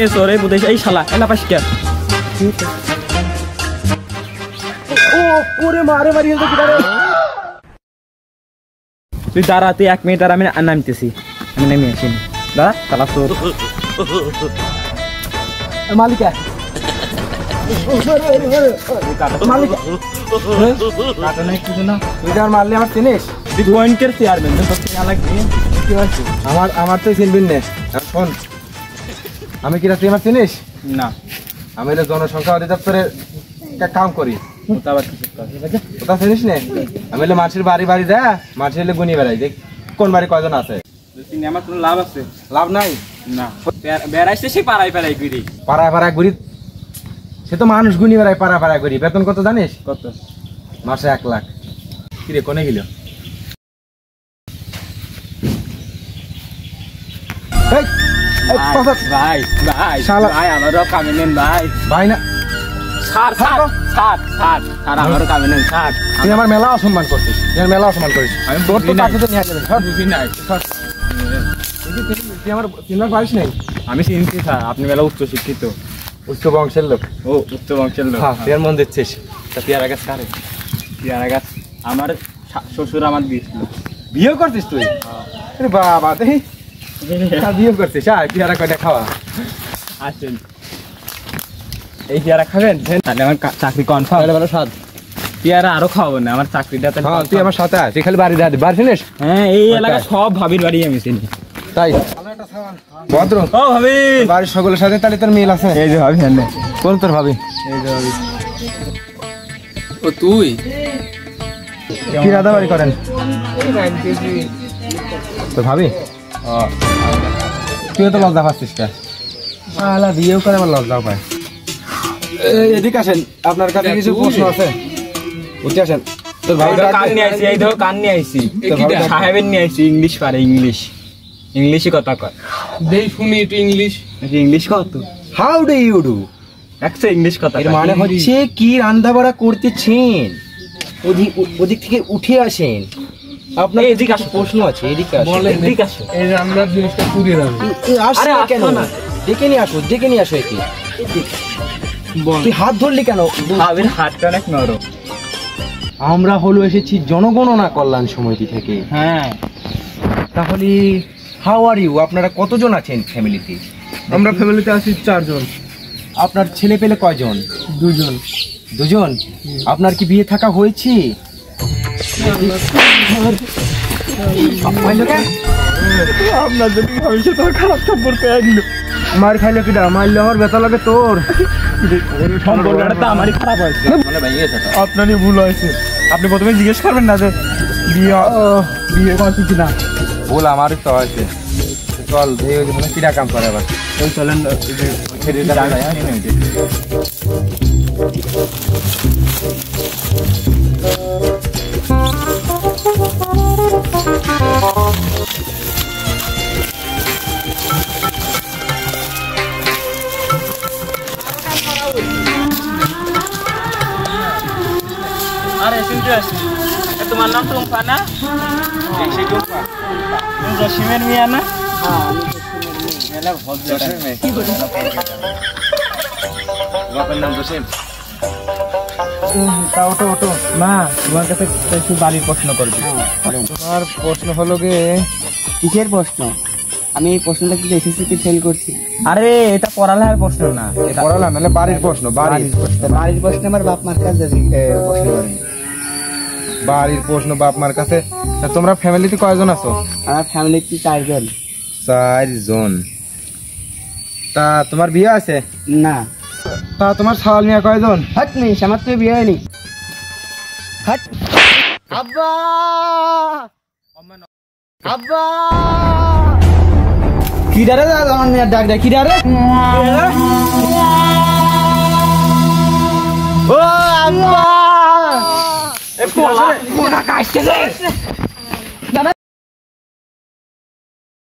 এ সরে বুঝাইছ এই শালা এলা পাস কে ও ওরে মারে মারি তো কিদারে তুই দাঁড়াতে 1 মিনিট আর আমি নামতেছি আমি নেমে আসি দাঁড়া শালা তোর মালিক মালিক কাটা নাই কিছু না তুই আর মারলে আমার চিনিস তুই পয়েন্টের চেয়ারম্যান তো চেনা লাগবে কি হইছে আমার তো চিনবিন না শোন আমি কি তুই আমার চিনিস না আমি হলো জনসংখ্যা অধিদপ্তরে কাম করি ওটা আবার কিছু করে ওটা চিনিস না আমি হলো মাছের বাড়ি বাড়ি দা মাছের হলে গুনি বেড়াই দেখ কোন বাড়ি কয়জন আছে তুই আমার কোনো লাভ আছে লাভ নাই না বেড়াইছে সে পাড়ায় পাড়ায় ঘুরি পাড়ায় পাড়ায় ঘুরি সে তো মানুষ গুনি বেড়ায় পাড়া পাড়া করি বেতন কত জানিস কত মাসে 1 লাখ কি রে কোনে গেল ভাই ভাই শালা ভাই আমারও কামে নেন ভাই ভাই না ছাড় ছাড় ছাড় ছাড় ছাড় আমারও কামে নেন ছাড় তুই আমার মেলা অসম্মান করছিস তুই মেলা অসম্মান করিস আমি তোর তো কাছে তো নিয়ে যাবেন ছাড় বুঝি নাই ছাড় তুই আমার চিন্তা করিস নাই আমি চিনছি স্যার আপনি মেলা উচ্চ শিক্ষিত উচ্চ বংশের লোক ও উচ্চ বংশের লোক হ্যাঁ তুই মন দিচ্ছিস তা পেয়ারা গাছ কারে পেয়ারা গাছ আমার শ্বশুর আমার দিয়েছিল বিয়ে করছিস তুই আরে বাবা দেখি বিয়ে করছিস হ্যাঁ পেয়ারা কয়টা খাওয়া আসেন এই পেয়ারা খাবেন তাহলে আমার চাকরি কনফার্ম তাহলে ভালো স্বাদ পেয়ারা আরো খাওয়াবো না আমার চাকরিটা হ্যাঁ তুই আমার সাথে আয় তুই খালি বাড়ি দাঁড়ি বাড়ি চিনিস হ্যাঁ এই এলাকা সব ভাবির বাড়ি আমি চিনি তাই ভদ্র ও ভাবি বাড়ির সকলের সাথে তাহলে তোর মিল আছে এই যে ভাবি হ্যাঁ কোন তোর ভাবি এই যে ভাবি ও তুই কি রাধা বাড়ি করেন তোর ভাবি তুই তো লজ্জা পাচ্ছিস কে আলা বিয়েও করে আমার লজ্জা পায় এদিকে আসেন আপনার কাছে কিছু প্রশ্ন আছে উঠে আসেন তোর ভাবি কান নিয়ে আইছি এই দেখো কান নিয়ে আইছি সাহেবের নিয়ে আইছি ইংলিশ পারে ইংলিশ ইংলিশে কথা কয় দেই শুনি একটু ইংলিশ ইংলিশ কত হাউ ডু ইউ ডু একটা ইংলিশ কথা এর মানে হচ্ছে কি রান্না বাড়া করতেছেন ওদিক থেকে উঠে আসেন আপনার এদিকে আসো প্রশ্ন আছে এদিকে আসো এদিকে আসো এই রান্নার জিনিসটা পুড়িয়ে দাও আরে কেন না ডেকে নিয়ে আসো একে তুই হাত ধরলি কেন ভাবির হাতটা অনেক নরম আমরা হলো এসেছি জনগণনা কল্যাণ সমিতি থেকে হ্যাঁ তাহলে হাউ আর ইউ আপনারা কতজন আছেন ফ্যামিলিতে আমরা ফ্যামিলিতে আছি 4 জন আপনার ছেলে পেলে কয়জন 2 জন আপনার কি বিয়ে থাকা হয়েছে আপনার যদি ভবিষ্যৎ খারাপ সম্পর্ক একদম মার খাইলে কিটা মারলে আমার ব্যথা লাগে তোর সম্পর্কটা আমারই খারাপ হয়েছে আপনারই ভুল হয়েছে আপনি প্রথমে জিজ্ঞেস করবেন না যে বিয়ে করছি কিনা ভুল আমারই তো হয়েছে চল ভেবে মানে কিরা কাম করে আবার ওই চলেন আরে শুনতে আসি তোমার নাম টুম্পা না সেই টুম্পা তুমি জসিমের মিয়া না হ্যাঁ আমি মেলা ভদ্র জসিমে বাবার নাম জসিম তা ওটো না তোমার কাছে একটু বাড়ির প্রশ্ন করবি তোমার প্রশ্ন হলো গিয়ে কিসের প্রশ্ন আমি এই প্রশ্নটা কি এসএসসিতে ফেল করছি আরে এটা পড়ালেখার প্রশ্ন না এটা পড়ালেখা মানে বাড়ির প্রশ্ন বাড়ির প্রশ্ন আমার বাপ মার কাছে প্রশ্ন করেন বাড়ির প্রশ্ন বাপ মার কাছে তোমরা ফ্যামিলিতে কয়জন আছো আমার ফ্যামিলিতে 4 জন তা তোমার বিয়ে আছে না তা তোমার ছাওয়াল মিয়া কয়জন হাট নেই আমার তো বিয়ে হয়নি হাট আব্বা আব্বা কি ডারে আমার মেয়ের ডাক দেয় কি ডারে ও আব্বা এ পোলা কাটছে